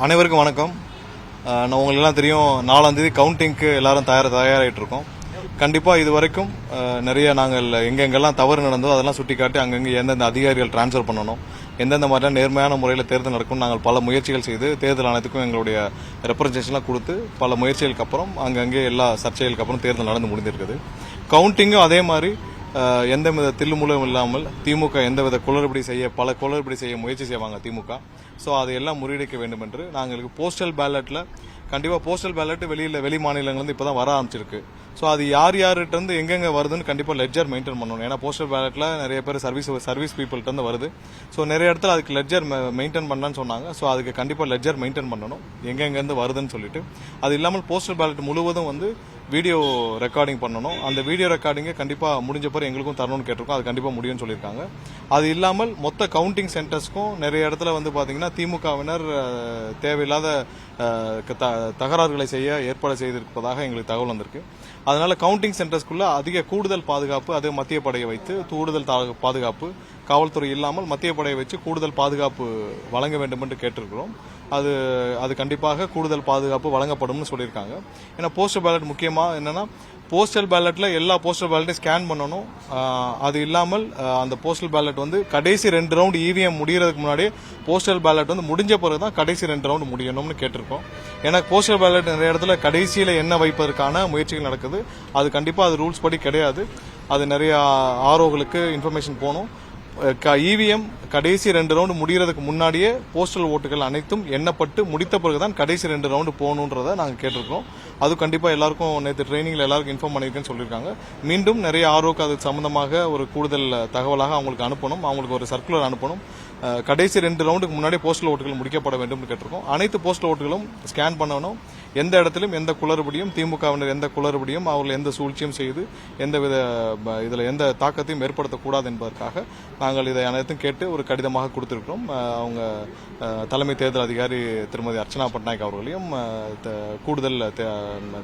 அனைவருக்கும் வணக்கம். நான் உங்களுக்கு எல்லாம் தெரியும், 4ஆம் தேதி கவுண்டிங்க்கு எல்லாரும் தயாராகிட்டு இருக்கோம். கண்டிப்பாக இது வரைக்கும் நிறைய நாங்கள் எங்கெங்கெல்லாம் தவறு நடந்தோ அதெல்லாம் சுட்டிக்காட்டி அங்கங்கே எந்தெந்த அதிகாரிகள் டிரான்ஸ்ஃபர் பண்ணணும், எந்தெந்த மாதிரியான நேர்மையான முறையில் தேர்தல் நடக்கும் நாங்கள் பல முயற்சிகள் செய்து தேர்தல் ஆணையத்துக்கும் எங்களுடைய ரெப்ரசன்டேஷன்லாம் கொடுத்து பல முயற்சிகளுக்கு அப்புறம் அங்கங்கே எல்லா சர்ச்சைகளுக்கு அப்புறம் தேர்தல் நடந்து முடிந்திருக்குது. கவுண்டிங்கும் அதே மாதிரி எந்தவித தில்லுமுலும் இல்லாமல் திமுக எந்தவித பல குளறுபடி செய்ய முயற்சி செய்வாங்க திமுக. ஸோ அதையெல்லாம் முறியடிக்க வேண்டும் என்று நாங்களுக்கு போஸ்டல் பேலட்டில் கண்டிப்பாக போஸ்டல் பேலட் வெளி மாநிலங்கள்லேருந்து இப்போ தான் வர ஆரம்பிச்சிருக்கு. ஸோ அது யார்கிட்ட இருந்து எங்கெங்கே வருதுன்னு கண்டிப்பாக லெட்ஜர் மெயின்டைன் பண்ணணும். ஏன்னா போஸ்டல் பேலட்டில் நிறைய பேர் சர்வீஸ் பீப்புள்கிட்ட இருந்து வருது. ஸோ நிறைய இடத்துல அதுக்கு லெட்ஜர் மெயின்டைன் பண்ணலான்னு சொன்னாங்க. ஸோ அதுக்கு கண்டிப்பாக லெட்ஜர் மெயின்டைன் பண்ணணும் எங்கெங்கேருந்து வருதுன்னு சொல்லிட்டு. அது இல்லாமல் போஸ்டல் பேலட் முழுவதும் வீடியோ ரெக்கார்டிங் பண்ணணும். அந்த வீடியோ ரெக்கார்டிங்கை கண்டிப்பாக முடிஞ்ச பிறகு எங்களுக்கும் தரணும்னு கேட்டிருக்கோம். அது கண்டிப்பாக முடியும்னு சொல்லியிருக்காங்க. அது இல்லாமல் மொத்த கவுண்டிங் சென்டர்ஸ்க்கும் நிறைய இடத்துல பார்த்தீங்கன்னா திமுகவினர் தேவையில்லாத தகராறுகளை செய்ய ஏற்பாடு செய்திருப்பதாக எங்களுக்கு தகவல் வந்திருக்கு. அதனால கவுண்டிங் சென்டர்ஸ்குள்ள கூடுதல் பாதுகாப்பு, அது மத்திய படையை வைத்து கூடுதல் பாதுகாப்பு, காவல்துறை இல்லாமல் மத்திய படையை வச்சு கூடுதல் பாதுகாப்பு வழங்க வேண்டும் என்று கேட்டிருக்கிறோம். அது கண்டிப்பாக கூடுதல் பாதுகாப்பு வழங்கப்படும் சொல்லியிருக்காங்க. ஏன்னா போஸ்டல் பேலட் முக்கியமாக என்னன்னா போஸ்டல் பேலட்ல எல்லா போஸ்டல் பேலட்டையும் ஸ்கேன் பண்ணணும். அது இல்லாமல் அந்த போஸ்டல் பேலட் கடைசி 2 ரவுண்ட் இவிஎம் முடியறதுக்கு முன்னாடியே போஸ்டல் பேலட் முடிஞ்ச பிறகு தான் கடைசி 2 ரவுண்ட் முடியணும்னு கேட்டிருக்கோம். ஏன்னா போஸ்டல் பேலட் நிறைய இடத்துல கடைசியில எண்ணெய் வைப்பதற்கான முயற்சிகள் நடக்குது. அது கண்டிப்பாக அது ரூல்ஸ் படி கிடையாது. அது நிறைய ஆர்ஓகளுக்கு இன்ஃபர்மேஷன் போகணும். இவிஎம் கடைசி 2 ரவுண்டு முடிகிறதுக்கு முன்னாடியே போஸ்டல் ஓட்டுகள் அனைத்தும் எண்ணப்பட்டு முடித்த பிறகுதான் கடைசி 2 ரவுண்டு போகணுன்றதை நாங்கள் கேட்டிருக்கோம். அது கண்டிப்பாக எல்லாருக்கும் நேற்று ட்ரைனிங்ல எல்லாருக்கும் இன்ஃபார்ம் பண்ணியிருக்கேன்னு சொல்லியிருக்காங்க. மீண்டும் நிறைய ஆர்ஓக்கு அது சம்பந்தமாக ஒரு கூடுதல் தகவலாக அவங்களுக்கு அனுப்பணும், அவங்களுக்கு ஒரு சர்க்குலர் அனுப்பணும். கடைசி 2 ரவுண்டுக்கு முன்னாடி போஸ்டல் ஓட்டுகள் முடிக்கப்பட வேண்டும் கேட்டிருக்கோம். அனைத்து போஸ்டல் ஓட்டுகளும் ஸ்கேன் பண்ணணும். எந்த இடத்திலும் எந்த குளறுபடியும் திமுகவினர் எந்த குளறுபடியும் அவர்கள் எந்த சூழ்ச்சியும் செய்து எந்த தாக்கத்தையும் ஏற்படுத்தக்கூடாது என்பதற்காக நாங்கள் இதை அனைத்தும் கேட்டு ஒரு கடிதமாக கொடுத்திருக்கிறோம். அவங்க தலைமை தேர்தல் அதிகாரி திருமதி அர்ச்சனா பட்நாயக் அவர்களையும் கூடுதல்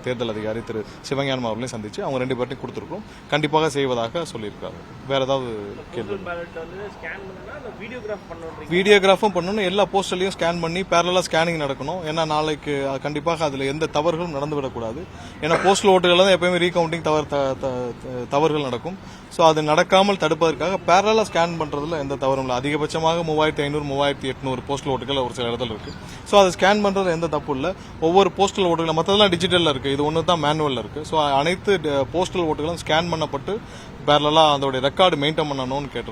தேர்தல் அதிகாரி திரு சிவஞானம் அவர்களையும் சந்திச்சு அவங்க 2 பேர்ட்டையும் கொடுத்திருக்கிறோம். கண்டிப்பாக செய்வதாக சொல்லியிருக்காரு. வேற ஏதாவது கேள்வி? வீடியோகிராஃபும் பண்ணணும், எல்லா போஸ்டர்லையும் ஸ்கேன் பண்ணி பேரலா ஸ்கேனிங் நடக்கணும். ஏன்னா நாளைக்கு கண்டிப்பாக அதுல எந்த தவறுகளும் நடந்துவிடக்கூடாது. ஏன்னா போஸ்டல் ஓட்டுகள் தான் எப்பயுமே ரீகவுண்டிங் தவறுகள் நடக்கும். ஸோ அது நடக்காமல் தடுப்பதற்காக பேரலா ஸ்கேன் பண்றதுல எந்த தவறும் இல்லை. அதிகபட்சமாக 3500 3800 போஸ்டல் ஓட்டுகள் ஒரு சில இடத்துல இருக்கு. ஸோ அதை ஸ்கேன் பண்றது எந்த தப்பு இல்லை. ஒவ்வொரு போஸ்டல் ஓட்டுகள் மற்றதெல்லாம் டிஜிட்டல்ல இருக்கு, இது ஒன்று தான் மேனுவல்ல இருக்கு. ஸோ அனைத்து போஸ்டல் ஓட்டுகளும் ஸ்கேன் பண்ணப்பட்டு பேரலா அதோட ரெக்கார்டு மெயின்டைன் பண்ணணும்னு கேட்டிருக்கோம்.